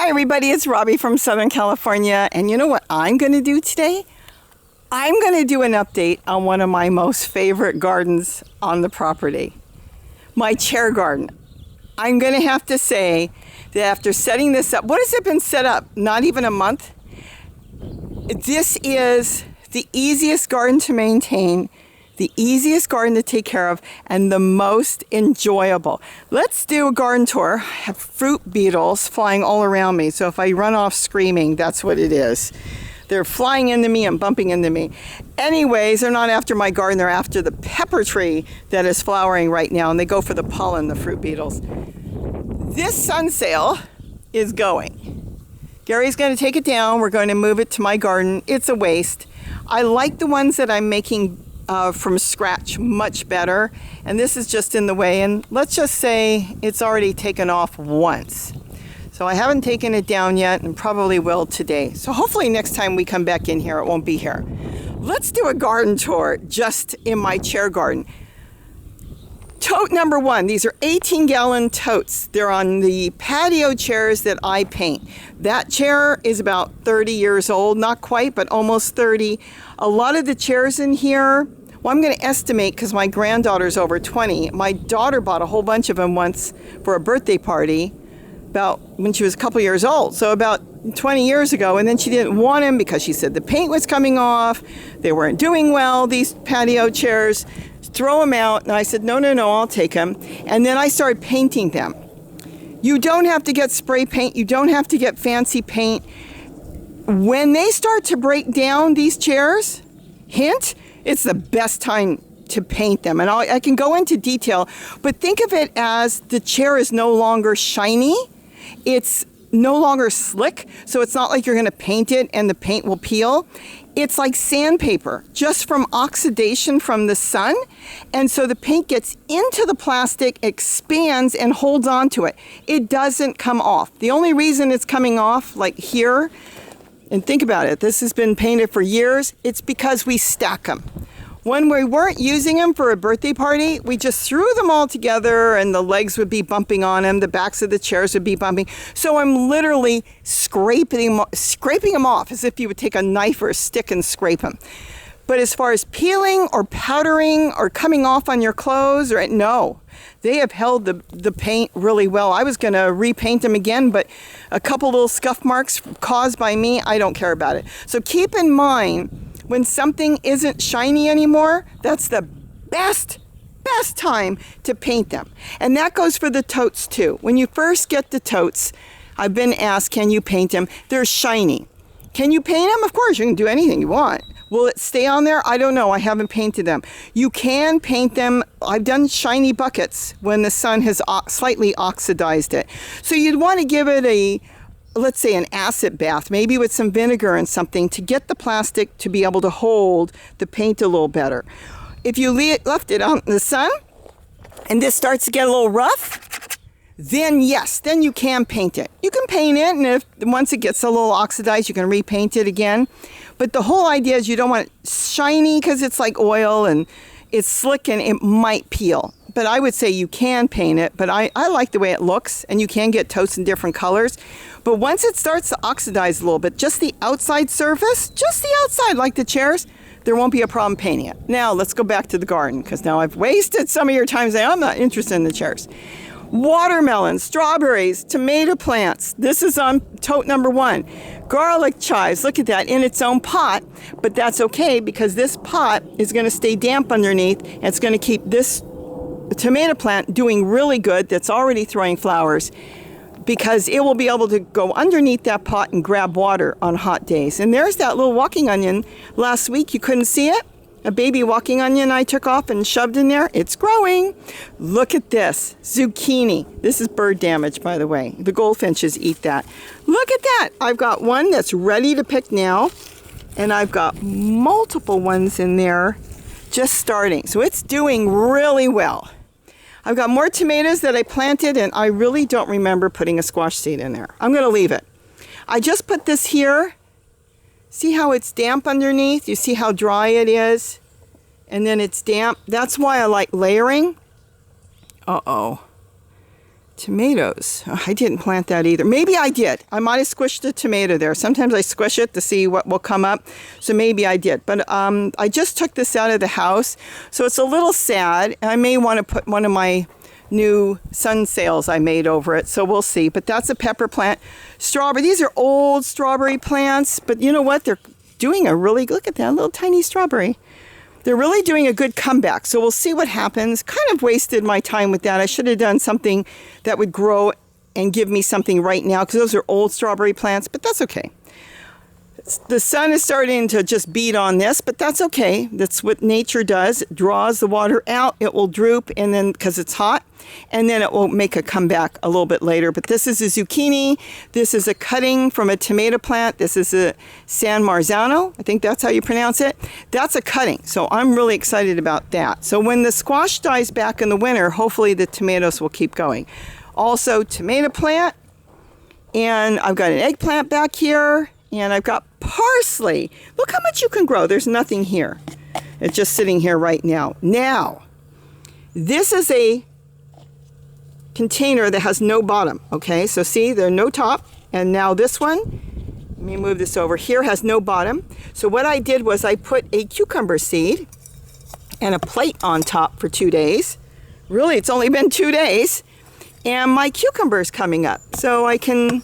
Hi everybody, it's Robbie from Southern California, and you know what I'm going to do today? I'm going to do an update on one of my most favorite gardens on the property, my chair garden. I'm going to have to say that after setting this up, what has it been set up? Not even a month? This is the easiest garden to maintain, the easiest garden to take care of, and the most enjoyable. Let's do a garden tour. I have fruit beetles flying all around me, so if I run off screaming, that's what it is. They're flying into me and bumping into me. Anyways, they're not after my garden, they're after the pepper tree that is flowering right now, and they go for the pollen, the fruit beetles. This sunsail is going. Gary's going to take it down. We're going to move it to my garden. It's a waste. I like the ones that I'm making from scratch much better, and this is just in the way, and let's just say it's already taken off once. So I haven't taken it down yet and probably will today. So hopefully next time we come back in here, it won't be here. Let's do a garden tour just in my chair garden. Tote number one, these are 18-gallon totes. They're on the patio chairs that I paint. That chair is about 30 years old, not quite, but almost 30. A lot of the chairs in here, well, I'm going to estimate because my granddaughter's over 20. My daughter bought a whole bunch of them once for a birthday party about when she was a couple years old, so about 20 years ago, and then she didn't want them because she said the paint was coming off, they weren't doing well, these patio chairs, throw them out, and I said, no, I'll take them, and then I started painting them. You don't have to get spray paint, you don't have to get fancy paint. When they start to break down, these chairs, hint, it's the best time to paint them, and I can go into detail, but think of it as the chair is no longer shiny, it's no longer slick, so it's not like you're going to paint it and the paint will peel. It's like sandpaper, just from oxidation from the sun, and so the paint gets into the plastic, expands, and holds on to it. It doesn't come off. The only reason it's coming off, like here, and think about it, this has been painted for years, it's because we stack them. When we weren't using them for a birthday party, we just threw them all together and the legs would be bumping on them, the backs of the chairs would be bumping. So I'm literally scraping them off as if you would take a knife or a stick and scrape them. But as far as peeling or powdering or coming off on your clothes, no, they have held the paint really well. I was going to repaint them again, but a couple little scuff marks caused by me, I don't care about it. So keep in mind, when something isn't shiny anymore, that's the best time to paint them. And that goes for the totes too. When you first get the totes, I've been asked, can you paint them? They're shiny. Can you paint them? Of course, you can do anything you want. Will it stay on there? I don't know. I haven't painted them. You can paint them. I've done shiny buckets when the sun has slightly oxidized it. So you'd want to give it let's say an acid bath, maybe with some vinegar and something to get the plastic to be able to hold the paint a little better. If you left it out in the sun and this starts to get a little rough, then yes, then you can paint it. You can paint it, and once it gets a little oxidized, you can repaint it again. But the whole idea is you don't want it shiny because it's like oil and it's slick and it might peel. But I would say you can paint it, but I like the way it looks, and you can get totes in different colors. But once it starts to oxidize a little bit, just the outside surface, just the outside, like the chairs, there won't be a problem painting it. Now, let's go back to the garden, because now I've wasted some of your time saying I'm not interested in the chairs. Watermelons, strawberries, tomato plants. This is on tote number one. Garlic chives, look at that, in its own pot, but that's okay because this pot is going to stay damp underneath, and it's going to keep this tomato plant doing really good that's already throwing flowers, because it will be able to go underneath that pot and grab water on hot days. And there's that little walking onion last week. You couldn't see it? A baby walking onion I took off and shoved in there. It's growing. Look at this. Zucchini. This is bird damage, by the way. The goldfinches eat that. Look at that. I've got one that's ready to pick now, and I've got multiple ones in there just starting. So it's doing really well. I've got more tomatoes that I planted, and I really don't remember putting a squash seed in there. I'm going to leave it. I just put this here. See how it's damp underneath? You see how dry it is? And then it's damp. That's why I like layering. Tomatoes. Oh, I didn't plant that either. Maybe I did. I might have squished a tomato there. Sometimes I squish it to see what will come up. So maybe I did. But I just took this out of the house. So it's a little sad. I may want to put one of my new sun sails I made over it. So we'll see. But that's a pepper plant. Strawberry. These are old strawberry plants. But you know what? They're doing a really, look at that little tiny strawberry. They're really doing a good comeback, so we'll see what happens. Kind of wasted my time with that. I should have done something that would grow and give me something right now, because those are old strawberry plants, but that's okay. The sun is starting to just beat on this, but that's okay. That's what nature does. It draws the water out, it will droop, and then because it's hot, and then it will make a comeback a little bit later. But this is a zucchini. This is a cutting from a tomato plant. This is a San Marzano. I think that's how you pronounce it. That's a cutting, so I'm really excited about that. So when the squash dies back in the winter, hopefully the tomatoes will keep going. Also, tomato plant, and I've got an eggplant back here, and I've got parsley. Look how much you can grow. There's nothing here. It's just sitting here right now. Now, this is a container that has no bottom, okay? So see, there's no top. And now this one, let me move this over here, has no bottom. So what I did was I put a cucumber seed and a plate on top for 2 days. Really, it's only been 2 days. And my cucumber's coming up. So I can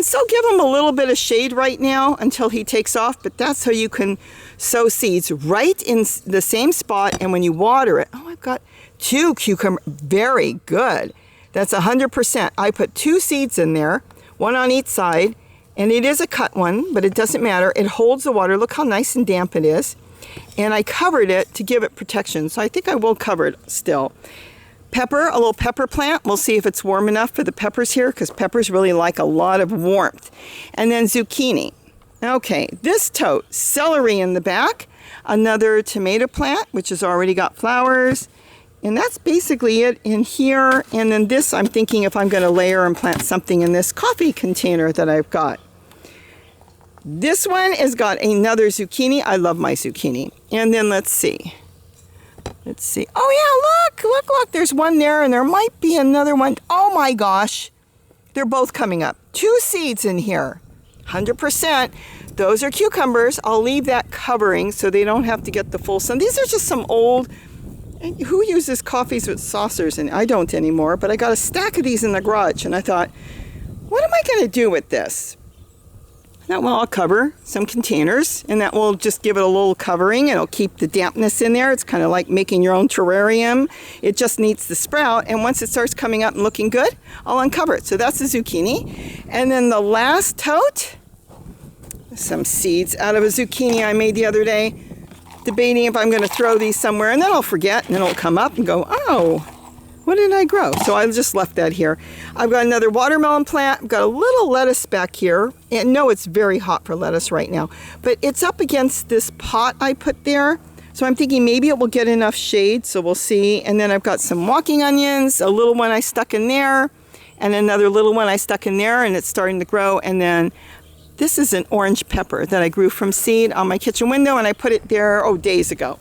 still give him a little bit of shade right now until he takes off, but that's how you can sow seeds right in the same spot. And when you water it, oh, I've got 2 cucumber, very good. That's 100%. I put 2 seeds in there, 1 on each side, and it is a cut one, but it doesn't matter. It holds the water. Look how nice and damp it is. And I covered it to give it protection, so I think I will cover it still. Pepper, a little pepper plant. We'll see if it's warm enough for the peppers here, because peppers really like a lot of warmth. And then zucchini. Okay, this tote, celery in the back, another tomato plant, which has already got flowers. And that's basically it in here. And then this, I'm thinking if I'm going to layer and plant something in this coffee container that I've got. This one has got another zucchini. I love my zucchini. And then let's see. Let's see. Oh yeah, look. There's one there, and there might be another one. Oh my gosh. They're both coming up. 2 seeds in here. 100%. Those are cucumbers. I'll leave that covering so they don't have to get the full sun. These are just some old, who uses coffees with saucers? And I don't anymore, but I got a stack of these in the garage, and I thought, what am I going to do with this? That will I'll cover some containers, and that will just give it a little covering. It'll keep the dampness in there. It's kind of like making your own terrarium. It just needs to sprout, and once it starts coming up and looking good, I'll uncover it. So that's the zucchini. And then the last tote, some seeds out of a zucchini I made the other day, debating if I'm going to throw these somewhere, and then I'll forget, and then it'll come up and go, oh, what did I grow? So I just left that here. I've got another watermelon plant. I've got a little lettuce back here. And no, it's very hot for lettuce right now. But it's up against this pot I put there. So I'm thinking maybe it will get enough shade. So we'll see. And then I've got some walking onions, a little one I stuck in there, and another little one I stuck in there, and it's starting to grow. And then this is an orange pepper that I grew from seed on my kitchen window, and I put it there, days ago.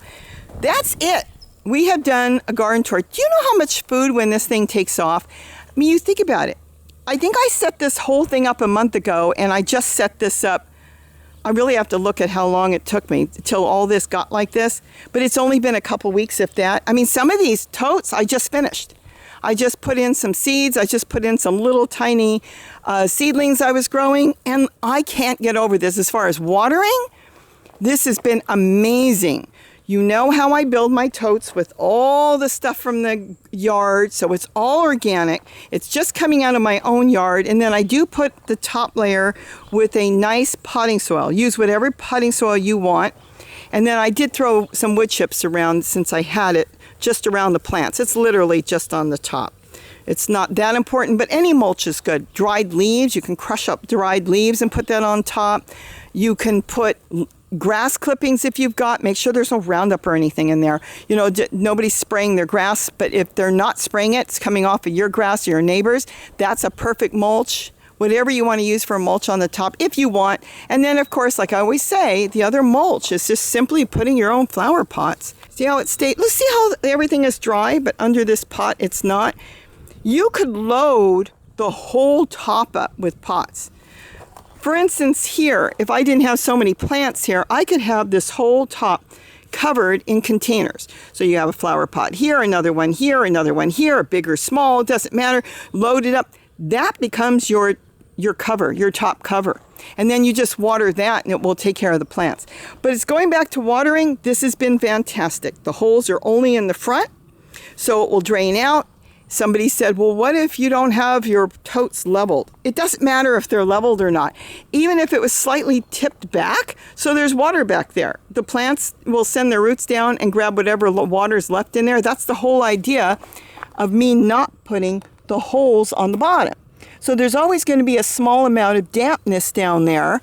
That's it. We have done a garden tour. Do you know how much food when this thing takes off? I mean, you think about it. I think I set this whole thing up a month ago, and I just set this up. I really have to look at how long it took me till all this got like this, but it's only been a couple weeks, if that. I mean, some of these totes I just finished. I just put in some seeds. I just put in some little tiny seedlings I was growing, and I can't get over this. As far as watering, this has been amazing. You know how I build my totes with all the stuff from the yard, so it's all organic. It's just coming out of my own yard, and then I do put the top layer with a nice potting soil. Use whatever potting soil you want. And then I did throw some wood chips around since I had it just around the plants. It's literally just on the top. It's not that important, but any mulch is good. Dried leaves, you can crush up dried leaves and put that on top. You can put grass clippings if you've got. Make sure there's no Roundup or anything in there. You know, nobody's spraying their grass, but if they're not spraying it, it's coming off of your grass or your neighbor's. That's a perfect mulch. Whatever you want to use for a mulch on the top, if you want. And then, of course, like I always say, the other mulch is just simply putting your own flower pots. See how it stays? Let's see how everything is dry, but under this pot, it's not. you could load the whole top up with pots. For instance, here, if I didn't have so many plants here, I could have this whole top covered in containers. So you have a flower pot here, another one here, big or small, it doesn't matter. Load it up. That becomes your cover, your top cover. And then you just water that and it will take care of the plants. But it's going back to watering. This has been fantastic. The holes are only in the front, so it will drain out. Somebody said, well, what if you don't have your totes leveled? It doesn't matter if they're leveled or not. Even if it was slightly tipped back, so there's water back there. The plants will send their roots down and grab whatever water is left in there. That's the whole idea of me not putting the holes on the bottom. So there's always going to be a small amount of dampness down there,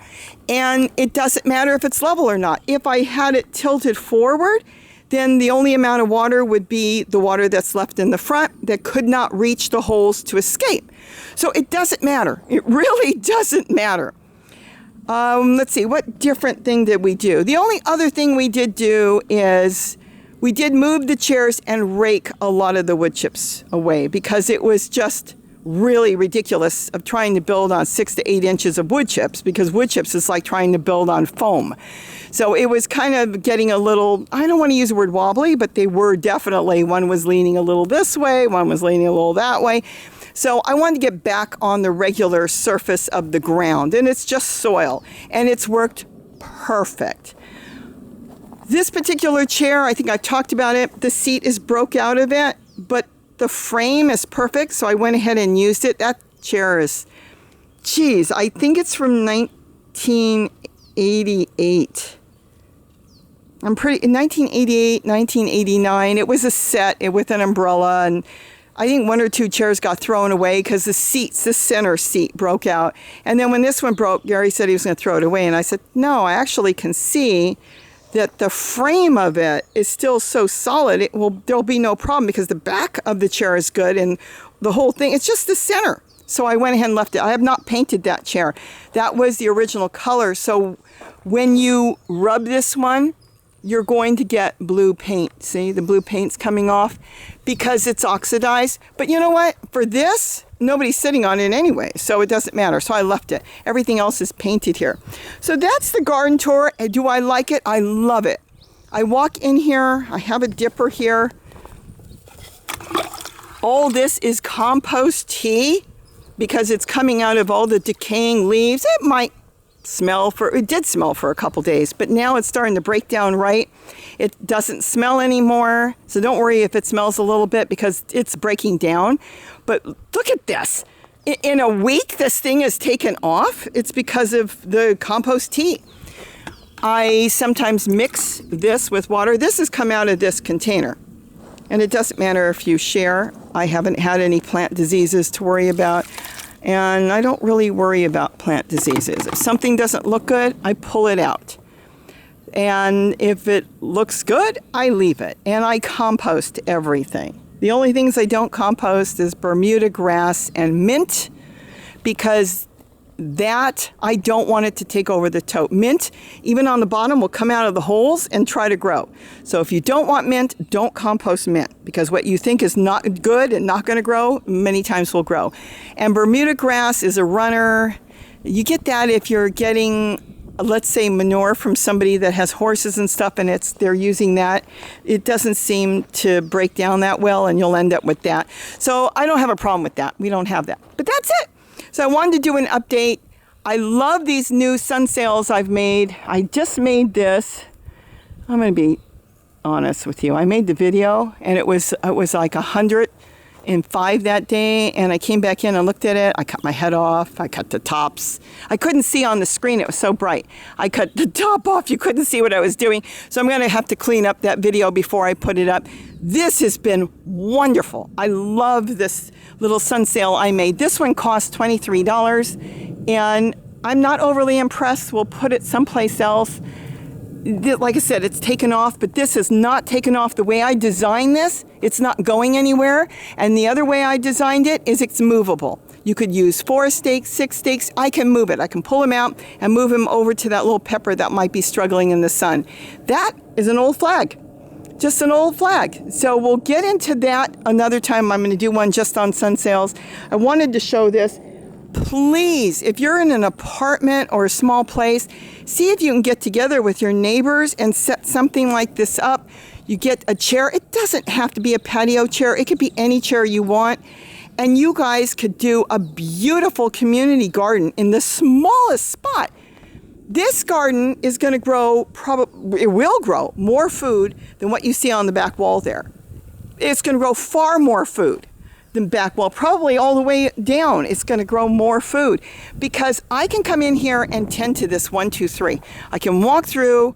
and it doesn't matter if it's level or not. If I had it tilted forward, then the only amount of water would be the water that's left in the front that could not reach the holes to escape. So it doesn't matter. It really doesn't matter. Let's see, what different thing did we do? The only other thing we did do is we did move the chairs and rake a lot of the wood chips away because it was just really ridiculous of trying to build on 6 to 8 inches of wood chips, because wood chips is like trying to build on foam. So it was kind of getting a little, I don't want to use the word wobbly, but they were definitely, one was leaning a little this way, one was leaning a little that way. So I wanted to get back on the regular surface of the ground, and it's just soil, and it's worked perfect. This particular chair, I think I talked about it, the seat is broke out of it, but the frame is perfect, so I went ahead and used it. That chair is, geez, I think it's from 1988. In 1988, 1989, it was a set with an umbrella, and I think 1 or 2 chairs got thrown away because the center seat broke out. And then when this one broke, Gary said he was going to throw it away, and I said, no, I actually can see that the frame of it is still so solid, there'll be no problem because the back of the chair is good and the whole thing, it's just the center. So I went ahead and left it. I have not painted that chair. That was the original color. So when you rub this one, you're going to get blue paint. See, the blue paint's coming off because it's oxidized. But you know what? For this, nobody's sitting on it anyway, so it doesn't matter. So I left it. Everything else is painted here. So that's the garden tour. Do I like it? I love it. I walk in here. I have a dipper here. All this is compost tea because it's coming out of all the decaying leaves. It did smell for a couple days, but now it's starting to break down right. It doesn't smell anymore, so don't worry if it smells a little bit because it's breaking down. But look at this. In a week, this thing is taken off. It's because of the compost tea. I sometimes mix this with water. This has come out of this container, and it doesn't matter if you share. I haven't had any plant diseases to worry about. And I don't really worry about plant diseases. If something doesn't look good, I pull it out. And if it looks good, I leave it. And I compost everything. The only things I don't compost is Bermuda grass and mint, because that, I don't want it to take over the tote. Mint, even on the bottom, will come out of the holes and try to grow. So if you don't want mint, don't compost mint, because what you think is not good and not going to grow, many times will grow. And Bermuda grass is a runner. You get that if you're getting, let's say, manure from somebody that has horses and stuff, and they're using that. It doesn't seem to break down that well, and you'll end up with that. So I don't have a problem with that. We don't have that. But that's it. So I wanted to do an update. I love these new sun sails I've made. I just made this. I'm going to be honest with you. I made the video, and it was like 105 that day, and I came back in and looked at it. I cut my head off. I cut the tops. I couldn't see on the screen. It was so bright. I cut the top off. You couldn't see what I was doing. So I'm going to have to clean up that video before I put it up. This has been wonderful. I love this little sun sail I made. This one cost $23, and I'm not overly impressed. We'll put it someplace else. Like I said, it's taken off, but this is not taken off. The way I designed this, it's not going anywhere. And the other way I designed it is it's movable. You could use 4 stakes, 6 stakes. I can move it. I can pull him out and move him over to that little pepper that might be struggling in the sun. That is an old flag. just an old flag. So we'll get into that another time. I'm going to do one just on sunsails. I wanted to show this. Please, if you're in an apartment or a small place, see if you can get together with your neighbors and set something like this up. You get a chair. It doesn't have to be a patio chair. It could be any chair you want. And you guys could do a beautiful community garden in the smallest spot. This garden is going to grow, it will grow more food than what you see on the back wall there. It's going to grow far more food than back wall, probably all the way down. It's going to grow more food because I can come in here and tend to this 1, 2, 3. I can walk through,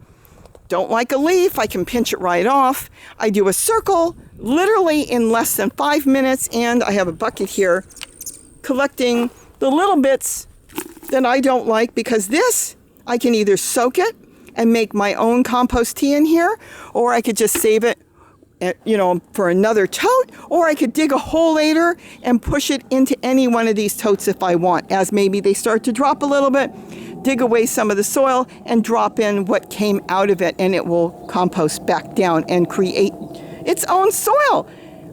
don't like a leaf, I can pinch it right off. I do a circle literally in less than 5 minutes, and I have a bucket here collecting the little bits that I don't like, because this, I can either soak it and make my own compost tea in here, or I could just save it, for another tote, or I could dig a hole later and push it into any one of these totes if I want. As maybe they start to drop a little bit, dig away some of the soil and drop in what came out of it, and it will compost back down and create its own soil.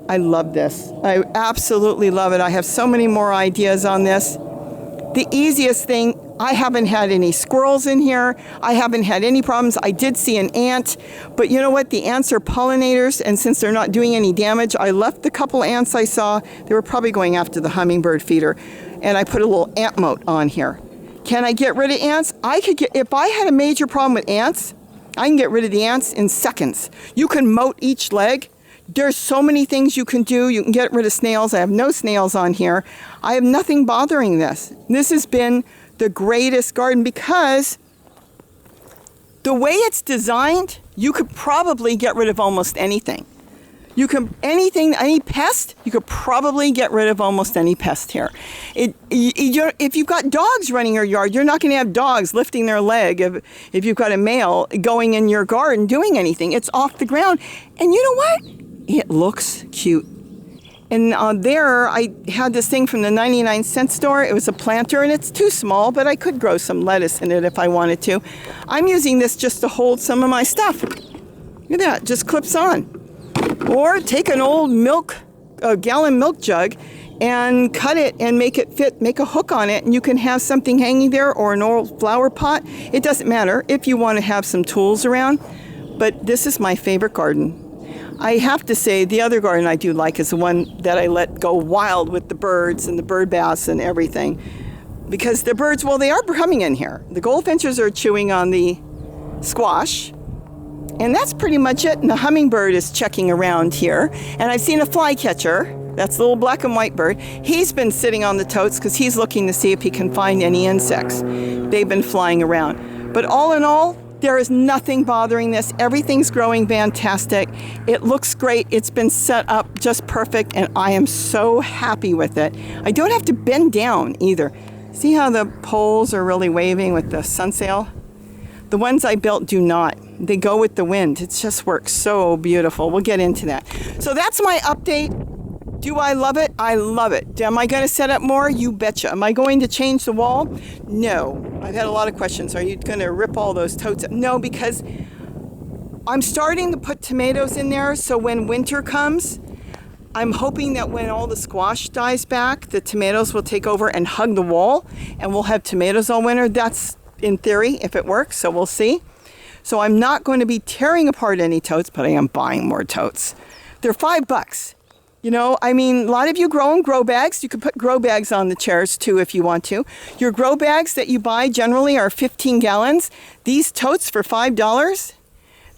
I love this. I absolutely love it. I have so many more ideas on this. The easiest thing, I haven't had any squirrels in here. I haven't had any problems. I did see an ant, but you know what? The ants are pollinators, and since they're not doing any damage, I left the couple ants I saw. They were probably going after the hummingbird feeder, and I put a little ant moat on here. Can I get rid of ants? If I had a major problem with ants, I can get rid of the ants in seconds. You can moat each leg. There's so many things you can do. You can get rid of snails. I have no snails on here. I have nothing bothering this. This has been the greatest garden because the way it's designed, you could probably get rid of almost anything. Any pest, you could probably get rid of almost any pest here. If you've got dogs running your yard, you're not going to have dogs lifting their leg if you've got a male going in your garden doing anything. It's off the ground. And you know what? It looks cute. And there, I had this thing from the 99-cent store. It was a planter, and it's too small, but I could grow some lettuce in it if I wanted to. I'm using this just to hold some of my stuff. Look at that, just clips on. Or take an old gallon milk jug and cut it and make it fit, make a hook on it, and you can have something hanging there, or an old flower pot. It doesn't matter if you want to have some tools around, but this is my favorite garden. I have to say, the other garden I do like is the one that I let go wild with the birds and the bird baths and everything. Because the birds, well, they are coming in here. The goldfinches are chewing on the squash, and that's pretty much it. And the hummingbird is checking around here. And I've seen a flycatcher. That's the little black and white bird. He's been sitting on the totes because he's looking to see if he can find any insects. They've been flying around. But all in all, there is nothing bothering this. Everything's growing fantastic. It looks great. It's been set up just perfect, and I am so happy with it. I don't have to bend down either. See how the poles are really waving with the sunsail? The ones I built do not. They go with the wind. It just works so beautiful. We'll get into that. So that's my update. Do I love it? I love it. Am I going to set up more? You betcha. Am I going to change the wall? No. I've had a lot of questions. Are you going to rip all those totes up? No, because I'm starting to put tomatoes in there, so when winter comes, I'm hoping that when all the squash dies back, the tomatoes will take over and hug the wall, and we'll have tomatoes all winter. That's in theory, if it works, so we'll see. So I'm not going to be tearing apart any totes, but I am buying more totes. They're $5. You know, I mean, a lot of you grow in grow bags. You can put grow bags on the chairs too if you want to. Your grow bags that you buy generally are 15 gallons. These totes for $5,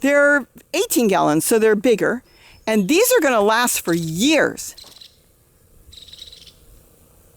they're 18 gallons, so they're bigger. And these are going to last for years.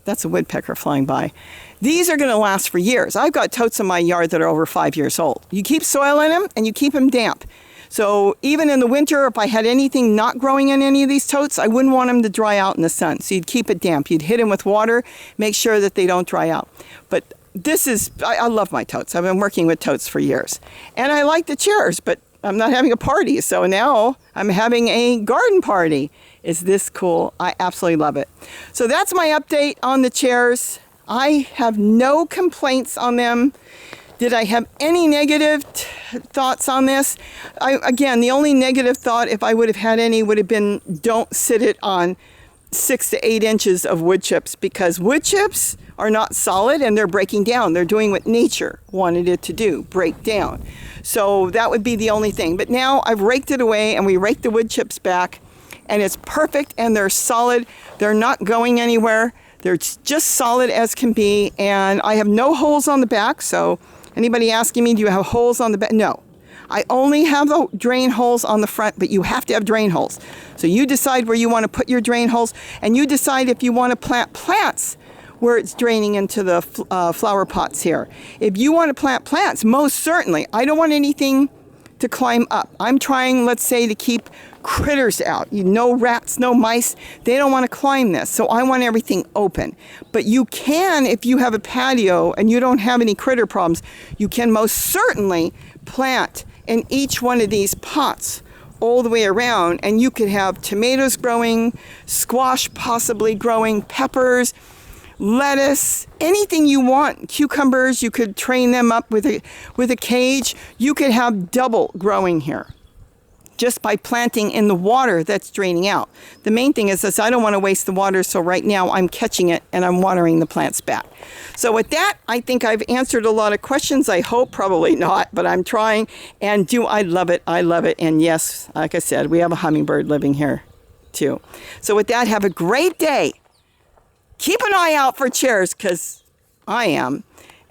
That's a woodpecker flying by. These are going to last for years. I've got totes in my yard that are over 5 years old. You keep soil in them and you keep them damp. So even in the winter, if I had anything not growing in any of these totes, I wouldn't want them to dry out in the sun. So you'd keep it damp. You'd hit them with water, make sure that they don't dry out. But this is, I love my totes. I've been working with totes for years. And I like the chairs, but I'm not having a party. So now I'm having a garden party. Is this cool? I absolutely love it. So that's my update on the chairs. I have no complaints on them. Did I have any negative thoughts on this? Again, the only negative thought, if I would have had any, would have been don't sit it on 6 to 8 inches of wood chips, because wood chips are not solid and they're breaking down. They're doing what nature wanted it to do, break down. So that would be the only thing. But now I've raked it away and we raked the wood chips back, and it's perfect and they're solid. They're not going anywhere. They're just solid as can be, and I have no holes on the back. So anybody asking me, do you have holes on the back? No. I only have the drain holes on the front, but you have to have drain holes. So you decide where you want to put your drain holes, and you decide if you want to plant plants where it's draining into the flower pots here. If you want to plant plants, most certainly. I don't want anything to climb up. I'm trying, let's say, to keep critters out. No rats, no mice. They don't want to climb this. So I want everything open. But you can, if you have a patio and you don't have any critter problems, you can most certainly plant in each one of these pots all the way around, and you could have tomatoes growing, squash possibly growing, peppers, lettuce, anything you want. Cucumbers, you could train them up with a cage. You could have double growing here just by planting in the water that's draining out. The main thing is this: I don't want to waste the water, so right now I'm catching it and I'm watering the plants back. So with that, I think I've answered a lot of questions. I hope, probably not, but I'm trying. And I love it. I love it. And yes, like I said, we have a hummingbird living here too. So with that, have a great day. Keep an eye out for chairs, because I am.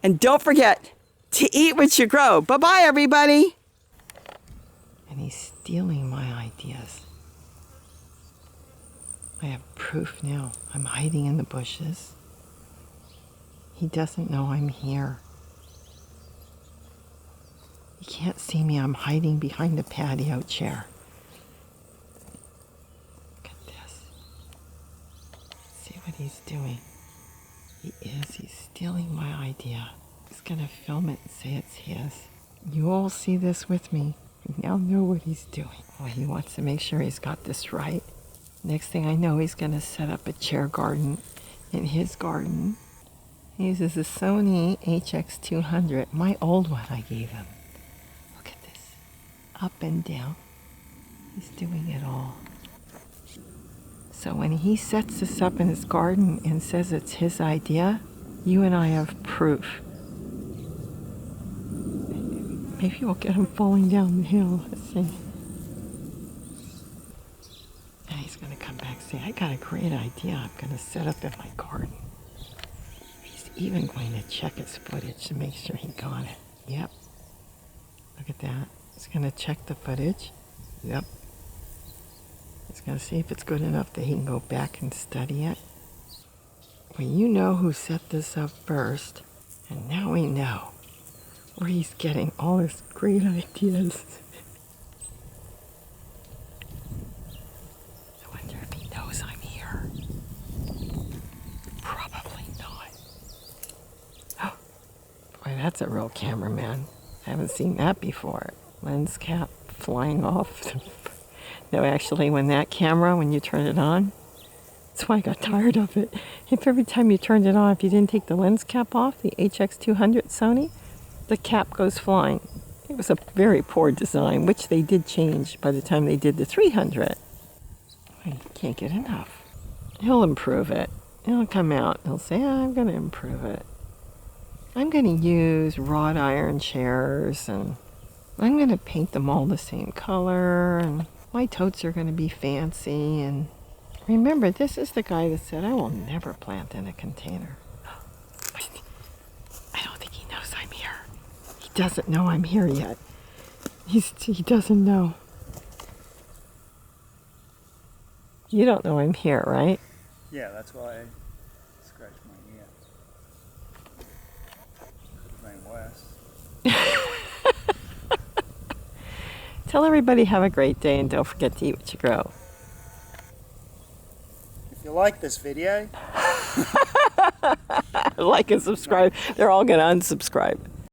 And don't forget to eat what you grow. Bye-bye, everybody. And he's stealing my ideas. I have proof now. I'm hiding in the bushes. He doesn't know I'm here. He can't see me. I'm hiding behind the patio chair. Look at this. See what he's doing. He's stealing my idea. He's gonna film it and say it's his. You all see this with me. You now know what he's doing. Well, he wants to make sure he's got this right. Next thing I know, he's gonna set up a chair garden in his garden. He uses a Sony HX200, my old one I gave him. Look at this. Up and down. He's doing it all. So when he sets this up in his garden and says it's his idea, you and I have proof. Maybe we'll get him falling down the hill. Let's see. And he's going to come back and say, I got a great idea. I'm going to set up in my garden. He's even going to check his footage to make sure he got it. Yep. Look at that. He's going to check the footage. Yep. He's going to see if it's good enough that he can go back and study it. Well, you know who set this up first. And now we know where he's getting all his great ideas. I wonder if he knows I'm here. Probably not. Oh, boy, that's a real cameraman. I haven't seen that before. Lens cap flying off. No, actually, when you turn it on, that's why I got tired of it. If every time you turned it on, if you didn't take the lens cap off, the HX200 Sony, the cap goes flying. It was a very poor design, which they did change by the time they did the 300. I can't get enough. He'll improve it. He'll come out. He'll say, I'm going to improve it. I'm going to use wrought iron chairs, and I'm going to paint them all the same color, and my totes are going to be fancy. And remember, this is the guy that said, I will never plant in a container. I don't think he knows I'm here. He doesn't know I'm here yet. He doesn't know. You don't know I'm here, right? Yeah, that's why I scratched my ear. Could have been worse. Tell everybody have a great day, and don't forget to eat what you grow. If you like this video, Like and subscribe. They're all going to unsubscribe.